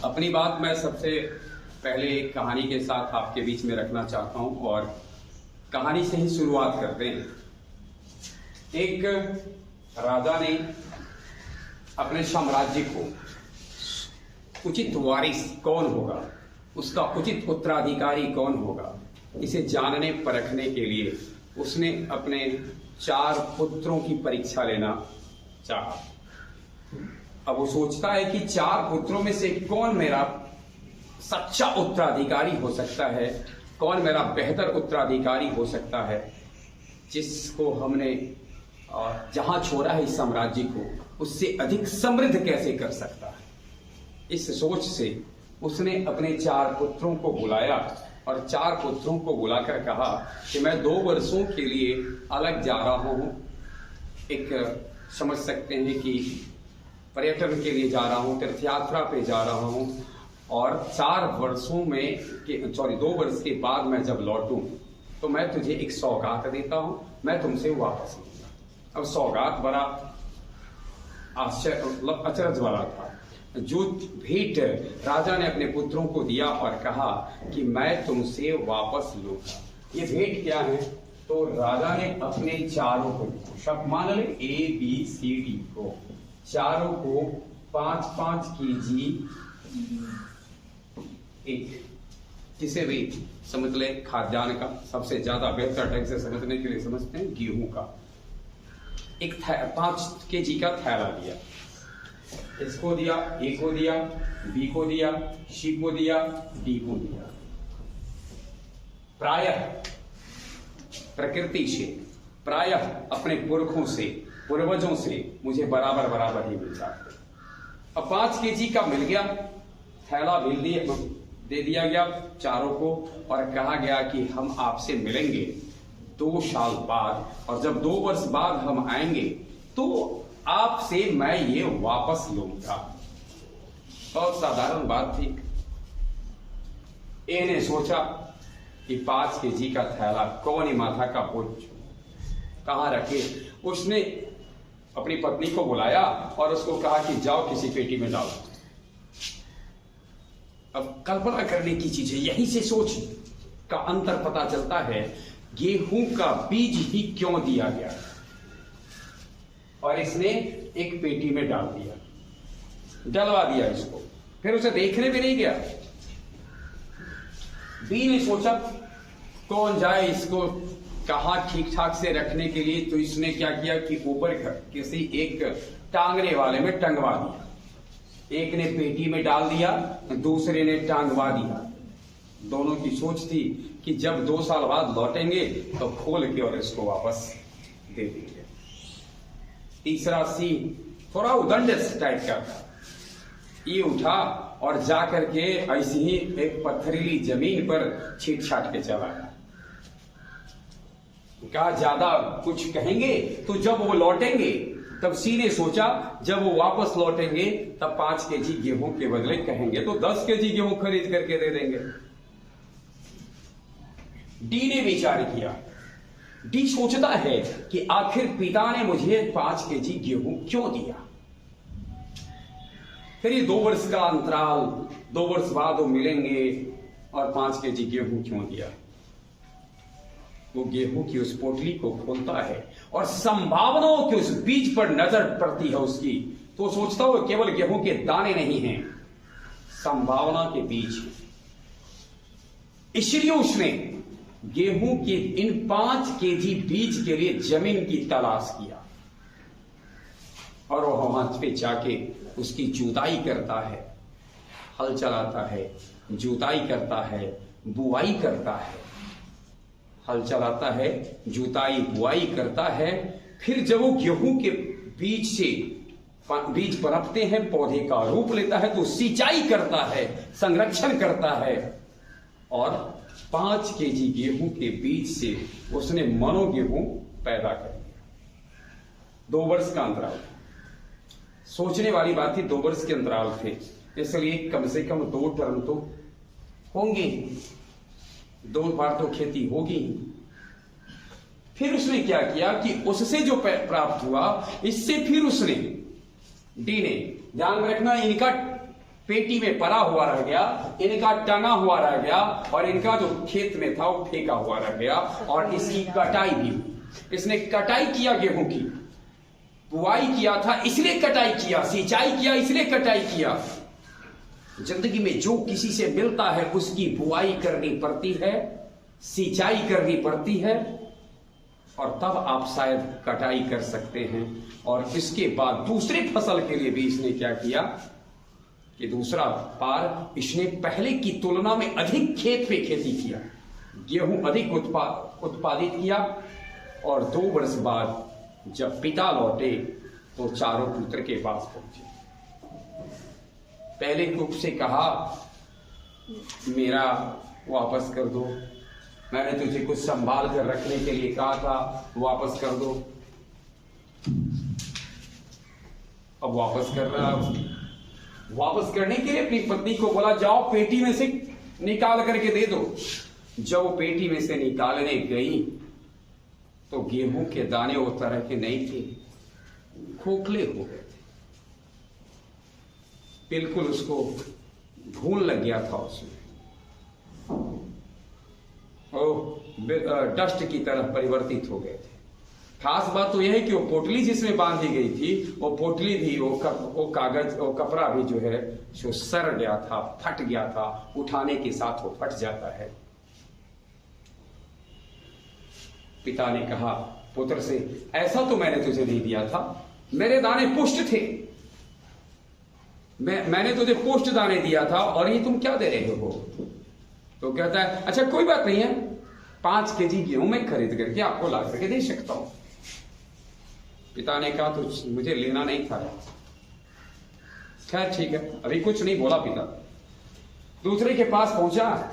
अपनी बात मैं सबसे पहले एक कहानी के साथ आपके बीच में रखना चाहता हूं और कहानी से ही शुरुआत करते हैं। एक राजा ने अपने साम्राज्य को उचित वारिस कौन होगा, उसका उचित उत्तराधिकारी कौन होगा, इसे जानने परखने के लिए उसने अपने 4 पुत्रों की परीक्षा लेना चाहा। अब वो सोचता है कि 4 पुत्रों में से कौन मेरा सच्चा उत्तराधिकारी हो सकता है, कौन मेरा बेहतर उत्तराधिकारी हो सकता है, जिसको हमने जहां छोड़ा है इस साम्राज्य को उससे अधिक समृद्ध कैसे कर सकता है। इस सोच से उसने अपने 4 पुत्रों को बुलाया और 4 पुत्रों को बुलाकर कहा कि मैं 2 वर्षों के लिए अलग जा रहा हूं, एक समझ सकते हैं कि पर्यटन के लिए जा रहा हूं, तीर्थयात्रा पे जा रहा हूं और 2 वर्ष के बाद मैं जब लौटूं तो मैं तुझे एक सौगात देता हूं, मैं तुमसे वापस लूंगा। अब सौगात बड़ा अचरज वाला था। जो भेंट राजा ने अपने पुत्रों को दिया और कहा कि मैं तुमसे वापस लूंगा, ये भेंट क्या है? तो राजा ने अपने 4 को, शब्द मान ले ABCD को, 4 को 5-5 kg एक, किसे भी समझ ले खाद्यान्न का सबसे ज्यादा बेहतर ढंग से समझने के लिए समझते हैं गेहूं का एक 5 kg का थैला दिया। इसको दिया, A को दिया, B को दिया, C को दिया, D को दिया। प्रायः प्रकृति से, प्रायः अपने पुरखों से, पूर्वजों से मुझे बराबर बराबर ही मिलता है। अब 5 kg का मिल गया, थैला दे दिया गया 4 को और कहा गया कि हम आपसे मिलेंगे 2 साल बाद और जब 2 वर्ष बाद हम आएंगे तो आपसे मैं ये वापस लूंगा। बहुत साधारण बात थी। ए ने सोचा कि 5 kg का थैला कौन ही माथा का बोझ कहां रखे। उसने अपनी पत्नी को बुलाया और उसको कहा कि जाओ किसी पेटी में डालो। अब कल्पना करने की चीज है, यहीं से सोच का अंतर पता चलता है। गेहूं का बीज ही क्यों दिया गया और इसने एक पेटी में डाल दिया, डलवा दिया इसको, फिर उसे देखने भी नहीं गया। बी ने सोचा कौन जाए इसको कहां ठीक ठाक से रखने के लिए, तो इसने क्या किया कि ऊपर किसी एक टांगने वाले में टंगवा दिया। एक ने पेटी में डाल दिया, दूसरे ने टांगवा दिया। दोनों की सोच थी कि जब 2 साल बाद लौटेंगे तो खोल के और इसको वापस दे देंगे। तीसरा सी थोड़ा उदंड टाइप का था। ये उठा और जाकर के ऐसी ही एक पत्थरीली जमीन पर छीट छाट के चला गया। कहा ज्यादा कुछ कहेंगे तो जब वो लौटेंगे, तब सी ने सोचा जब वो वापस लौटेंगे तब 5 kg गेहूं के बदले कहेंगे तो 10 kg गेहूं खरीद करके दे देंगे। डी ने विचार किया। डी सोचता है कि आखिर पिता ने मुझे 5 kg गेहूं क्यों दिया। फिर ये 2 वर्ष का अंतराल, 2 वर्ष बाद वो मिलेंगे और 5 kg गेहूं क्यों दिया। वो गेहूं की उस पोटली को खोलता है और संभावनाओं के उस बीज पर नजर पड़ती है उसकी, तो सोचता हो केवल गेहूं के दाने नहीं हैं, संभावना के बीज। इसलिए उसने गेहूं के इन 5 kg बीज के लिए जमीन की तलाश किया और वो वहां पे जाके उसकी जुताई करता है, हल चलाता है, जुताई करता है, बुआई करता है, हल चलाता है, जुताई बुआई करता है। फिर जब वो गेहूं के बीज से बीज पनपते हैं, पौधे का रूप लेता है, तो सिंचाई करता है, संरक्षण करता है और 5 kg गेहूं के बीज से उसने मनो गेहूं पैदा कर दिया। 2 वर्ष का अंतराल सोचने वाली बात थी, 2 वर्ष के अंतराल थे, इसलिए कम से कम 2 टर्म तो होंगे, 2 बार तो खेती होगी। फिर उसने क्या किया कि उससे जो प्राप्त हुआ इससे फिर उसने, डी ने, ध्यान में रखना इनका पेटी में पड़ा हुआ रह गया, इनका टंगा हुआ रह गया, और इनका जो खेत में था वो फेंका हुआ रह गया, और इसकी कटाई भी हुई। इसने कटाई किया गेहूं की, बुआई किया था इसलिए कटाई किया, सिंचाई किया इसलिए कटाई किया। जिंदगी में जो किसी से मिलता है उसकी बुआई करनी पड़ती है, सिंचाई करनी पड़ती है, और तब आप शायद कटाई कर सकते हैं। और इसके बाद दूसरे फसल के लिए भी इसने क्या किया कि दूसरा बार इसने पहले की तुलना में अधिक खेत पे खेती किया, गेहूं अधिक उत्पादित किया। और 2 वर्ष बाद जब पिता लौटे तो चारों पुत्र के पास पहुंचे। पहले ग्रुप से कहा मेरा वापस कर दो, मैंने तुझे कुछ संभाल कर रखने के लिए कहा था, वापस कर दो। अब वापस कर रहा, वापस करने के लिए अपनी पत्नी को बोला जाओ पेटी में से निकाल करके दे दो। जब वो पेटी में से निकालने गई तो गेहूं के दाने उस तरह के नहीं थे, खोखले हो गए थे, बिल्कुल उसको घून लग गया था उसमें, डस्ट की तरह परिवर्तित हो गए थे। खास बात तो यह है कि वो पोटली जिसमें बांधी गई थी, वो पोटली भी, वो कागज, वो कपड़ा भी जो है जो सड़ गया था, फट गया था, उठाने के साथ वो फट जाता है। पिता ने कहा पुत्र से, ऐसा तो मैंने तुझे नहीं दिया था, मेरे दाने पुष्ट थे, मैंने तुझे पुष्ट दाने दिया था, और ये तुम क्या दे रहे हो? तो कहता है अच्छा कोई बात नहीं है, 5 केजी गेहूं मैं खरीद करके आपको ला करके दे सकता हूं। पिता ने कहा तो मुझे लेना नहीं था। खैर ठीक है, अभी कुछ नहीं बोला पिता। दूसरे के पास पहुंचा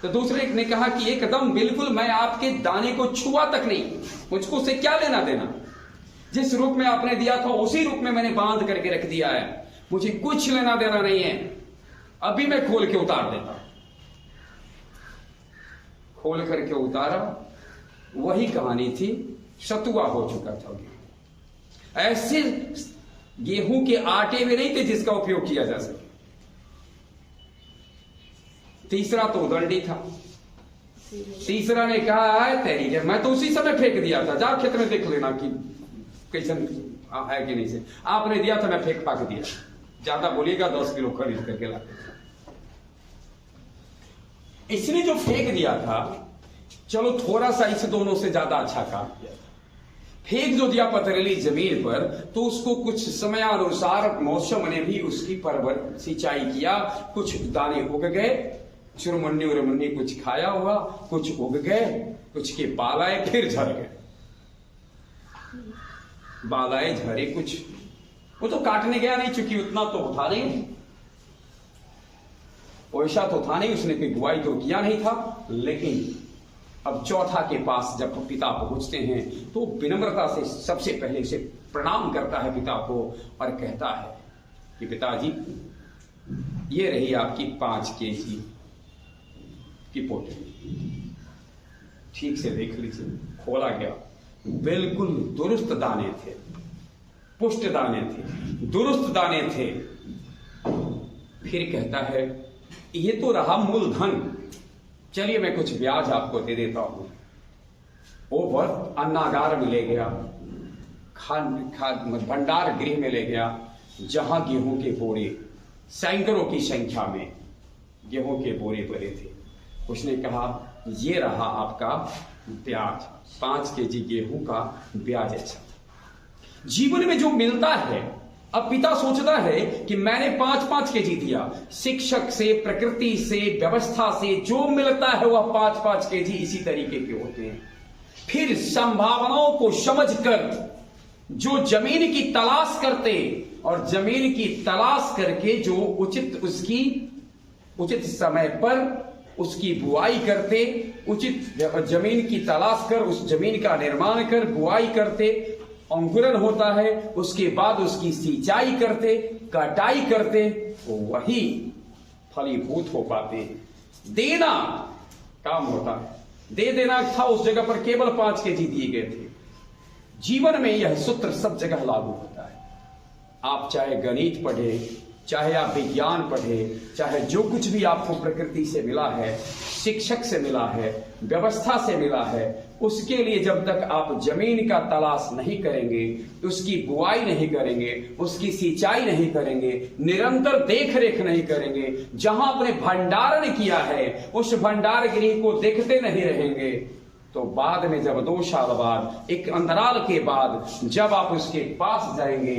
तो दूसरे ने कहा कि एकदम बिल्कुल मैं आपके दाने को छुआ तक नहीं, मुझको उससे क्या लेना देना, जिस रूप में आपने दिया था उसी रूप में मैंने बांध करके रख दिया है, मुझे कुछ लेना देना नहीं है, अभी मैं खोल के उतार देता। खोल करके उतारा, वही कहानी थी, सतुआ हो चुका था। ऐसे गेहूं के आटे में नहीं थे जिसका उपयोग किया जा सके। तीसरा तो उदंडी था। तीसरा ने कहा है तेरी, मैं तो उसी समय फेंक दिया था, जा खेत में देख लेना कि कैसन है कि नहीं से, आपने दिया था मैं फेंक फाक दिया, ज्यादा बोलिएगा 10 किलो खरीद करके ला। इसने जो फेंक दिया था, चलो थोड़ा सा इस दोनों से ज्यादा अच्छा काम किया। फेंक जो दिया पथरीली जमीन पर, तो उसको कुछ समयानुसार मौसम ने भी उसकी परवर सिंचाई किया, कुछ दाने उग गए, चुरमुन्नी उरमुन्नी कुछ खाया हुआ, कुछ उग गए, कुछ के बाल आए, फिर झड़ गए, बाल आए झड़े कुछ, वो तो काटने गया नहीं, चूंकि उतना तो उठा नहीं, वैसा तो था नहीं, उसने कोई बुआई तो किया नहीं था। लेकिन अब चौथा के पास जब पिता पहुंचते हैं तो विनम्रता से सबसे पहले से प्रणाम करता है पिता को, और कहता है कि पिताजी ये रही आपकी 5 केजी की पोटली, ठीक से देख लीजिए। खोला गया, बिल्कुल दुरुस्त दाने थे, पुष्ट दाने थे, दुरुस्त दाने थे। फिर कहता है ये तो रहा मूलधन, चलिए मैं कुछ ब्याज आपको दे देता हूं। वो अन्नागार में ले गया, भंडार गृह में ले गया, जहां गेहूं के बोरे सैकड़ों की संख्या में गेहूं के बोरे भरे थे। उसने कहा ये रहा आपका ब्याज, 5 केजी गेहूं का ब्याज। अच्छा, जीवन में जो मिलता है, अब पिता सोचता है कि मैंने 5-5 केजी दिया, शिक्षक से, प्रकृति से, व्यवस्था से जो मिलता है वह 5-5 केजी इसी तरीके के होते हैं। फिर संभावनाओं को समझकर जो जमीन की तलाश करते, और जमीन की तलाश करके जो उचित समय पर उसकी बुआई करते, उचित जमीन की तलाश कर उस जमीन का निर्माण कर बुआई करते, अंकुरण होता है, उसके बाद उसकी सिंचाई करते, कटाई करते, तो वही फलीभूत हो पाते हैं। देना काम होता है, दे देना था, उस जगह पर केवल 5 केजी दिए गए थे। जीवन में यह सूत्र सब जगह लागू होता है। आप चाहे गणित पढ़े, चाहे आप विज्ञान पढ़े, चाहे जो कुछ भी आपको प्रकृति से मिला है, शिक्षक से मिला है, व्यवस्था से मिला है, उसके लिए जब तक आप जमीन का तलाश नहीं करेंगे, उसकी बुआई नहीं करेंगे, उसकी सिंचाई नहीं करेंगे, निरंतर देख रेख नहीं करेंगे, जहां आपने भंडारण किया है उस भंडार गृह को देखते नहीं रहेंगे, तो बाद में जब 2 साल बाद, एक अंतराल के बाद जब आप उसके पास जाएंगे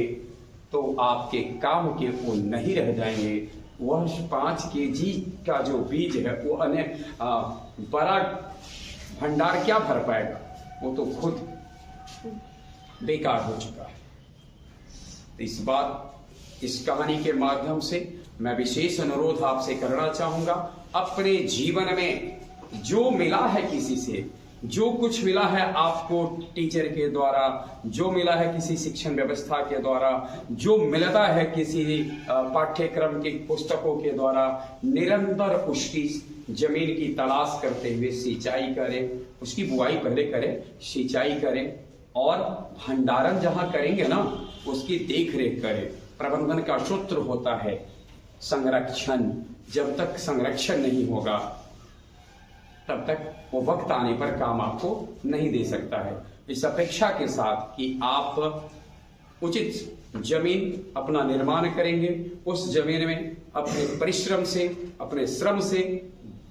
तो आपके काम के वो नहीं रह जाएंगे। वह 5 केजी का जो बीज है वो बड़ा भंडार क्या भर पाएगा, वो तो खुद बेकार हो चुका है। इस कहानी के माध्यम से मैं विशेष अनुरोध आपसे करना चाहूंगा, अपने जीवन में जो मिला है किसी से, जो कुछ मिला है आपको टीचर के द्वारा, जो मिला है किसी शिक्षण व्यवस्था के द्वारा, जो मिलता है किसी पाठ्यक्रम के पुस्तकों के द्वारा, निरंतर उसकी जमीन की तलाश करते हुए सिंचाई करें, उसकी बुआई पहले करें, सिंचाई करें और भंडारण जहां करेंगे ना उसकी देख रेख करें। प्रबंधन का सूत्र होता है संरक्षण। जब तक संरक्षण नहीं होगा तब तक वो वक्त आने पर काम आपको नहीं दे सकता है। इस अपेक्षा के साथ कि आप उचित जमीन अपना निर्माण करेंगे, उस जमीन में अपने परिश्रम से, अपने श्रम से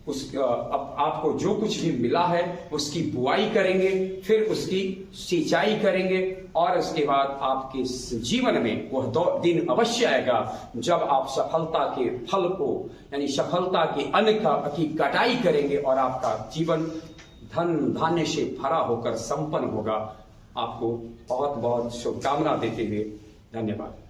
आपको जो कुछ भी मिला है उसकी बुआई करेंगे, फिर उसकी सिंचाई करेंगे और उसके बाद आपके जीवन में वह दिन अवश्य आएगा जब आप सफलता के फल को, यानी सफलता के अन्न की कटाई करेंगे और आपका जीवन धन धान्य से भरा होकर संपन्न होगा। आपको बहुत बहुत शुभकामना देते हुए धन्यवाद।